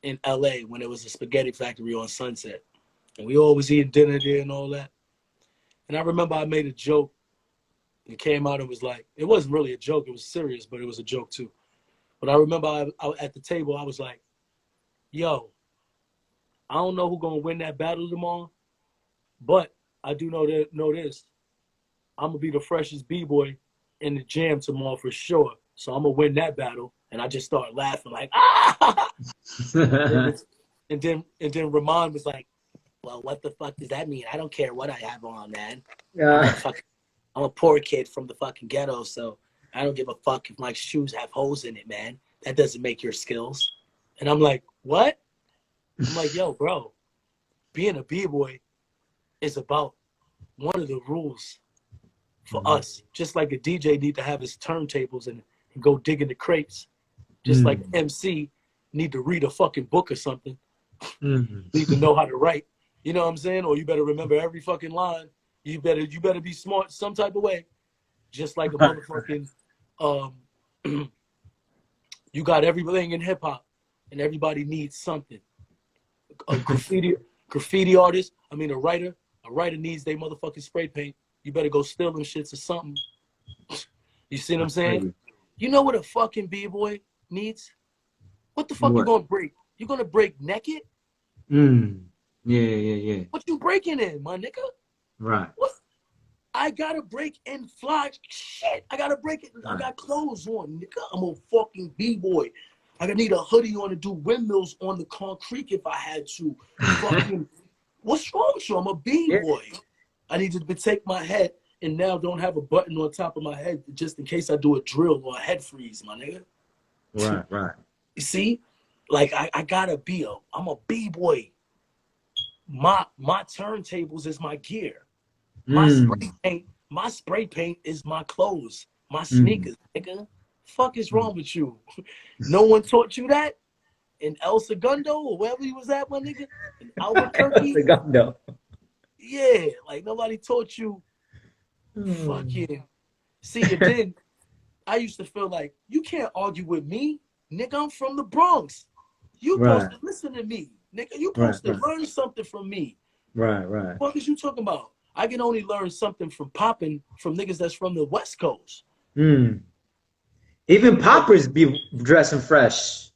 in LA when it was a spaghetti factory on Sunset. And we always eating dinner there and all that. And I remember I made a joke and came out and was like, it wasn't really a joke, it was serious, but it was a joke too. But I remember at the table, I was like, yo, I don't know who's gonna win that battle tomorrow, but I do know this. I'm gonna be the freshest b-boy in the jam tomorrow for sure. So I'm gonna win that battle, and I just start laughing like ah. and then Ramon was like, "Well, what the fuck does that mean? I don't care what I have on, man. Yeah. I'm a poor kid from the fucking ghetto, so I don't give a fuck if my shoes have holes in it, man. That doesn't make your skills." And I'm like, "What?" I'm like, "Yo, bro, being a b-boy is about one of the rules for us. Just like a DJ need to have his turntables and go dig in the crates. Just like MC need to read a fucking book or something. Need to know how to write. You know what I'm saying? Or you better remember every fucking line. You better be smart some type of way. Just like a motherfucking you got everything in hip hop and everybody needs something. A graffiti artist, a writer needs their motherfucking spray paint. You better go steal them shits or something. You see what I'm saying? You know what a fucking b-boy needs? What the fuck you gonna break? You gonna break naked? Yeah. What you breaking in, my nigga? Right. What? I gotta break in fly shit. I gotta break it. I got clothes on, nigga. I'm a fucking b-boy. I need a hoodie on to do windmills on the concrete if I had to. Fucking, what's wrong with you? I'm a b-boy. Yeah. I need to take my head and now don't have a button on top of my head just in case I do a drill or a head freeze, my nigga. Right. You see? Like, I gotta be I'm a b-boy. My turntables is my gear. My spray paint is my clothes. My sneakers, nigga. Fuck is wrong with you? No one taught you that? In El Segundo or wherever you was at, my nigga? In Albuquerque? El Segundo. Yeah, like nobody taught you fucking. See, and then I used to feel like, you can't argue with me. Nigga, I'm from the Bronx. You supposed to listen to me. Nigga, you supposed to learn something from me. Right. What is you talking about? I can only learn something from popping from niggas that's from the West Coast. Even poppers be dressing fresh.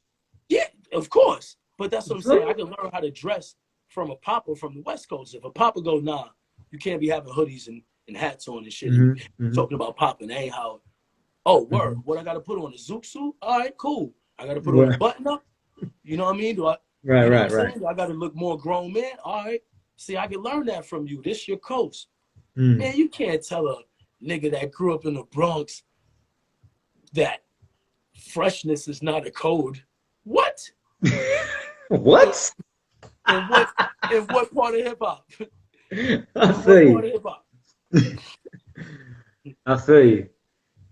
Yeah, of course. But that's what I'm saying. I can learn how to dress from a popper from the West Coast. If a popper go, nah, you can't be having hoodies and hats on and shit. Talking about popping, ain't how. Oh, word. What I got to put on? A zoot suit? All right, cool. I got to put on a button up? You know what I mean? Do I? Right. Do I got to look more grown man? All right. See, I can learn that from you. This your coast. Man, you can't tell a nigga that grew up in the Bronx that freshness is not a code. What? What? In what part of hip hop? I feel you.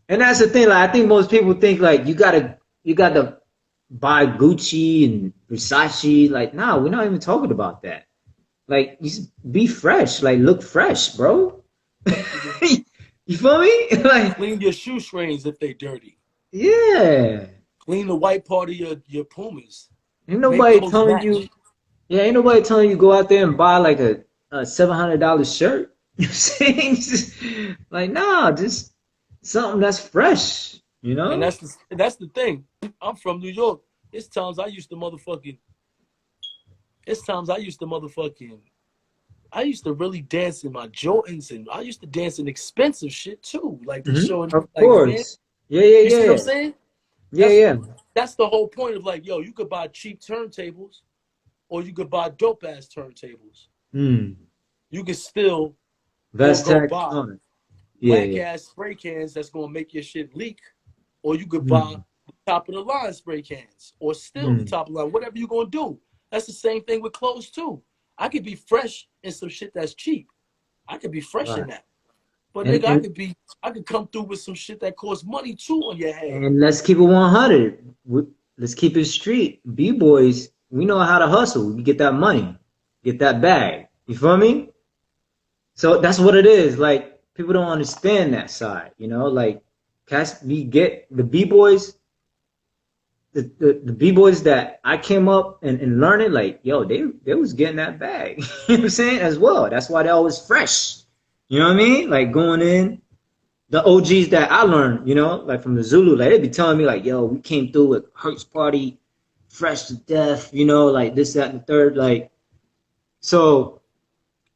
And that's the thing. Like, I think most people think like you gotta buy Gucci and Versace. Like, nah, we're not even talking about that. Like, just be fresh. Like, look fresh, bro. You feel me? Like, clean your shoestrings if they dirty. Yeah. Clean the white part of your Pumas. Ain't nobody telling you. Yeah, ain't nobody telling you go out there and buy like a $700 shirt. You know what I'm saying? Just, like, nah, just something that's fresh. You know. And that's the thing. I'm from New York. It's times I used to really dance in my Jordans, and I used to dance in expensive shit too. Like the show. Of course. Man, you see what I'm saying? Yeah. That's the whole point of like, yo, you could buy cheap turntables, or you could buy dope ass turntables. You could still go buy black ass spray cans that's gonna make your shit leak, or you could buy the top of the line spray cans, or still the top of the line, whatever you're gonna do. That's the same thing with clothes too. I could be fresh in some shit that's cheap. I could be fresh in that. But nigga, I could come through with some shit that costs money too on your head. And let's keep it 100. Let's keep it street. B-boys, we know how to hustle. We get that money, get that bag. You feel me? So that's what it is. Like, people don't understand that side. You know, like, we get the B-boys. The B-boys that I came up and learning, like, yo, they was getting that bag. You know what I'm saying? As well. That's why they always fresh. You know what I mean? Like, going in, the OGs that I learned, you know, like from the Zulu, like, they be telling me, like, yo, we came through with Hertz Party, fresh to death, you know, like this, that, and the third. Like, So,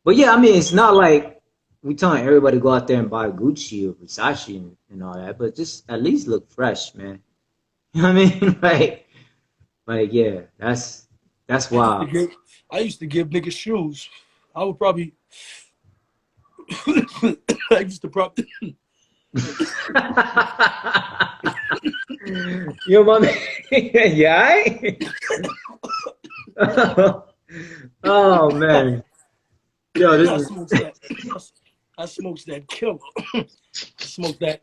but yeah, I mean, it's not like we telling everybody to go out there and buy Gucci or Versace and all that, but just at least look fresh, man. You know what I mean? Yeah, that's I used to wild. give I used to give niggas shoes. I would probably I used to probably Yo, my man, yeah, oh man, yo, this I is smokes that I smokes that killer. I smoked that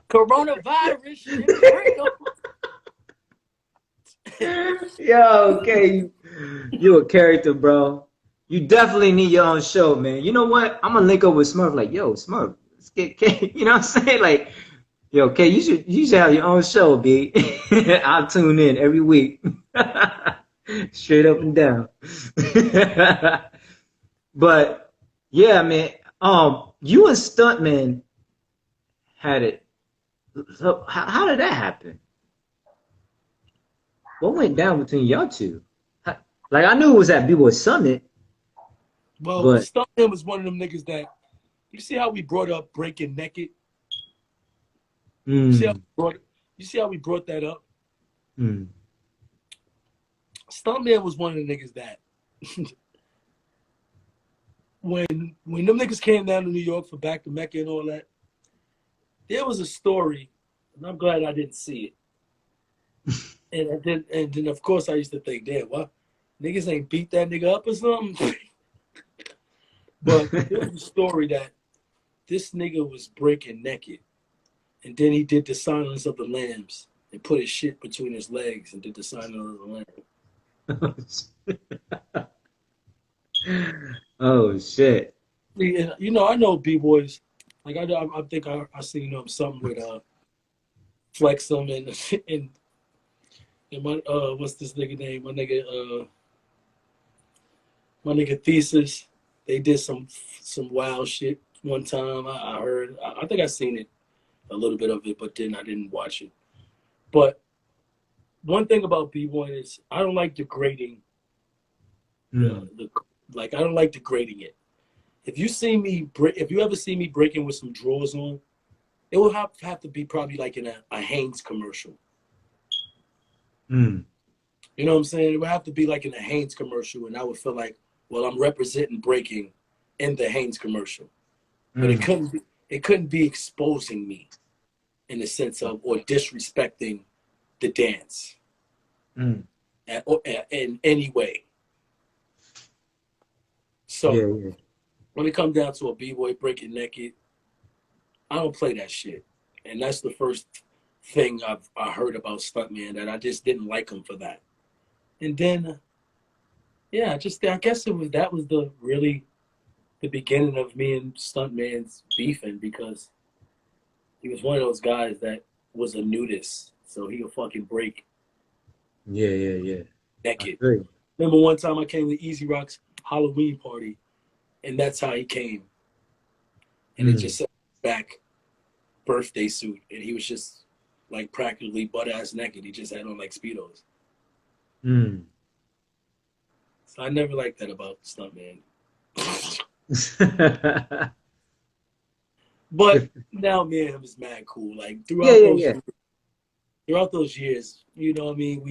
coronavirus shit. yo, okay, you a character, bro. You definitely need your own show, man. You know what? I'm gonna link up with Smurf. Like, yo, Smurf, let's get K. You know what I'm saying? Like, yo, K, you should have your own show, B. I'll tune in every week, straight up and down. But yeah, man. You and Stuntman had it. So how did that happen? What went down between y'all two? Like I knew it was at B-Boy Summit, Well, but Stuntman was one of them niggas that you see how we brought up breaking naked. You see how mm, we brought you see how we brought that up. mm, Stuntman was one of the niggas that when them niggas came down to New York for Back to Mecca and all that, there was a story, and I'm glad I didn't see it. And then of course I used to think, damn, what niggas ain't beat that nigga up or something. But there was a story that this nigga was breaking naked, and then he did the Silence of the Lambs and put his shit between his legs and did the Silence of the Lambs. oh shit. And, you know, I know B-boys. Like I think I seen something with Flexum and my what's this nigga name? My nigga Thesis. They did some wild shit one time. I heard. I think I seen it, a little bit of it, but then I didn't watch it. But one thing about B-boy is I don't like degrading. Mm, Like I don't like degrading it. If you ever see me breaking with some drawers on, it will have to be probably like in a Hanes commercial. mm, You know what I'm saying? It would have to be like in a Hanes commercial, and I would feel like, well, I'm representing breaking in the Hanes commercial. But mm, it couldn't be exposing me in the sense of or disrespecting the dance mm. in any way. Yeah, So yeah. when it comes down to a B-boy breaking naked, I don't play that shit. And that's the first thing I heard about Stuntman, that I just didn't like him for that. And then, yeah, I guess that was the beginning of me and Stuntman's beefing, because he was one of those guys that was a nudist, so he'll fucking break Yeah, yeah, yeah. I naked. feel you. Remember one time I came to Easy Rock's Halloween party, and that's how he came. And it Mm, just said back birthday suit, and he was just like practically butt ass naked. He just had on like Speedos. mm. So I never liked that about Stuntman. But now me and him is mad cool. Like Yeah, yeah, yeah. throughout those years, you know what I mean,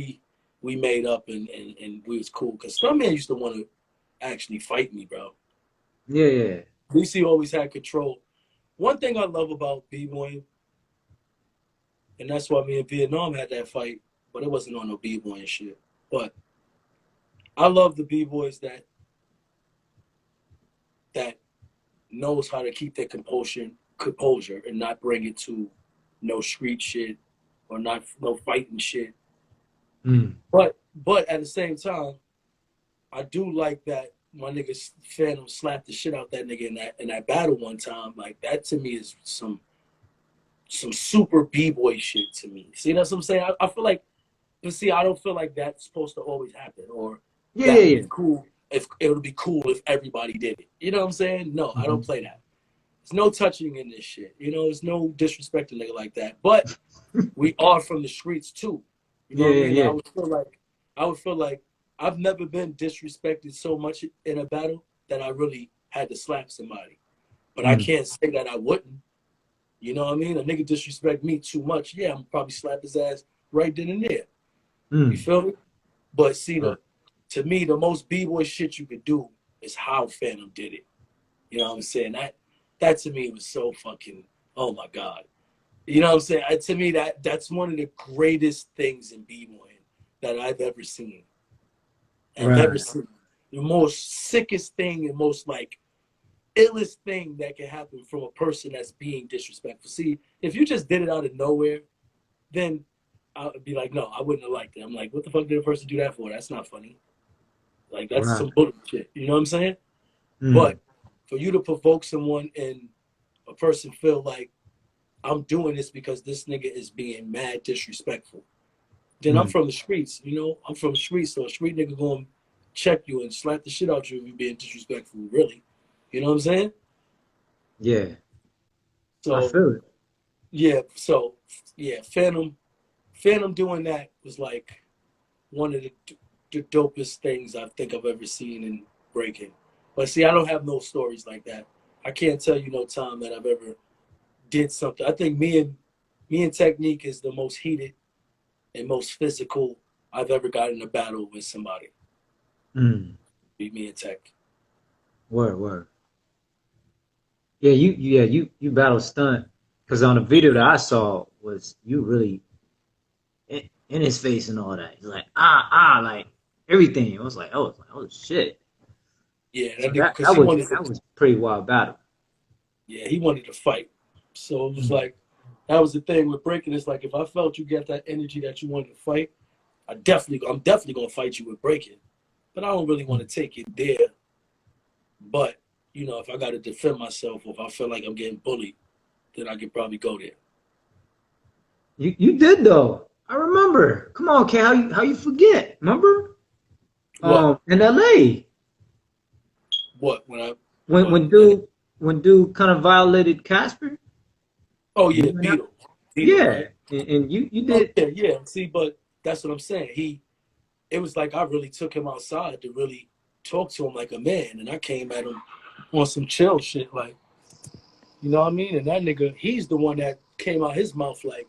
we made up and we was cool. Cause Stuntman used to want to actually fight me, bro. Yeah, yeah. DC always had control. One thing I love about B-boying, and that's why me and Vietnam had that fight, but it wasn't on no B-boy and shit. But I love the B-boys that knows how to keep their composure and not bring it to no street shit or no fighting shit. Mm. But at the same time, I do like that my nigga Phantom slapped the shit out that nigga in that battle one time. Like that to me is some super B-boy shit to me. See, that's what I'm saying? I feel like, but see, I don't feel like that's supposed to always happen, or Yeah, that yeah, would yeah. be cool if it would be cool if everybody did it. You know what I'm saying? No, I don't Mhm. play that. There's no touching in this shit. You know, there's no disrespecting nigga like that. But we are from the streets too. You know Yeah, what I yeah, mean? yeah. I would feel like I've never been disrespected so much in a battle that I really had to slap somebody. But I can't say that I wouldn't. You know what I mean? A nigga disrespect me too much, yeah, I'm probably slap his ass right then and there. You feel me? But see, to me, the most b-boy shit you could do is how Phantom did it. You know what I'm saying? That to me was so fucking, oh my God. You know what I'm saying? To me, that's one of the greatest things in b-boying that I've ever seen. I've ever seen. The most sickest thing and most like illest thing that can happen from a person that's being disrespectful. See, if you just did it out of nowhere, then I would be like, no, I wouldn't have liked it. I'm like, what the fuck did a person do that for? That's not funny. Like, that's some bullshit. You know what I'm saying? But for you to provoke someone and a person feel like I'm doing this because this nigga is being mad disrespectful, then I'm from the streets, you know? I'm from the streets, so a street nigga gonna check you and slap the shit out you if you're being disrespectful, really. You know what I'm saying? Yeah. So I feel it. Yeah, so yeah, Phantom doing that was like one of the dopest things I think I've ever seen in breaking. But see, I don't have no stories like that. I can't tell you no time that I've ever did something. I think me and Technique is the most heated and most physical I've ever got in a battle with somebody. Be me and Tech. Word. Yeah, you battle stunt because on the video that I saw was you really in his face and all that. He's like like everything. It was like oh shit. Yeah, So that was pretty wild battle. Yeah, he wanted to fight. So it was like that was the thing with breaking. It's like if I felt you get that energy that you wanted to fight, I'm definitely gonna fight you with breaking. But I don't really want to take it there. But you know, if I got to defend myself, or if I feel like I'm getting bullied, then I could probably go there. You did though. I remember. Come on, K. How you forget? Remember? In L.A. What when dude kind of violated Casper? Oh yeah, Beetle. Yeah, right? and you did. Oh, yeah. See, but that's what I'm saying. It was like I really took him outside to really talk to him like a man, and I came at him on some chill shit, like, you know what I mean? And that nigga, he's the one that came out his mouth like,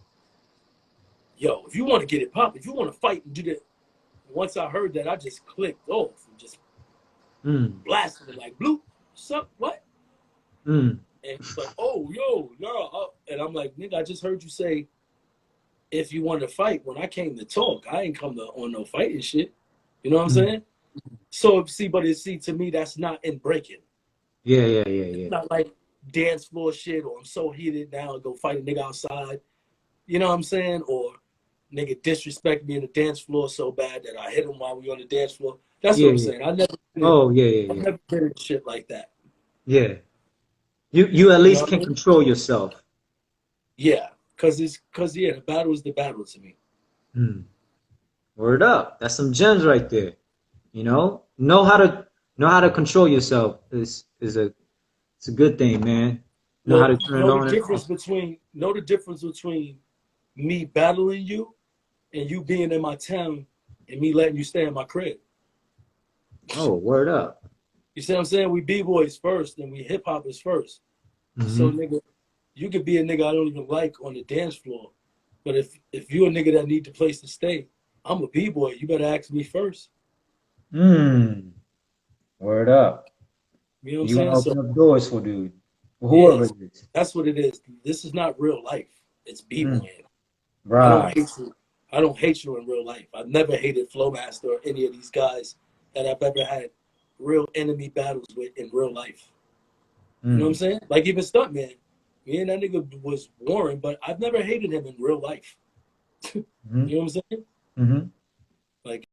yo, if you want to get it pop, if you want to fight and do that. Once I heard that, I just clicked off and just blasted it like, bloop, what's up, what? And he's like, oh, yo, no. And I'm like, nigga, I just heard you say, if you want to fight, when I came to talk, I ain't come on no fighting shit. You know what I'm saying? So, to me, that's not in breaking. Yeah. It's not like dance floor shit, or I'm so heated now and go fight a nigga outside. You know what I'm saying? Or nigga disrespect me in the dance floor so bad that I hit him while we on the dance floor. That's what I'm saying. I never never did shit like that. Yeah. You at least can control yourself. Yeah. Cause the battle is the battle to me. Word up. That's some gems right there. You know how to control yourself is it's a good thing, man. Know how to turn it on. Know the difference between me battling you and you being in my town and me letting you stay in my crib. Oh, word up. You see what I'm saying? We b-boys first and we hip-hoppers first. So, nigga, you could be a nigga I don't even like on the dance floor. But if you're a nigga that need the place to stay, I'm a b-boy. You better ask me first. Word up. You know what I'm saying? You saying? open up doors for dude. Whoever it is. That's what it is. This is not real life. It's b-boying. Right. I don't hate you in real life. I've never hated Flowmaster or any of these guys that I've ever had real enemy battles with in real life. You know what I'm saying? Like even Stuntman. Me and that nigga was warring, but I've never hated him in real life. You know what I'm saying? Like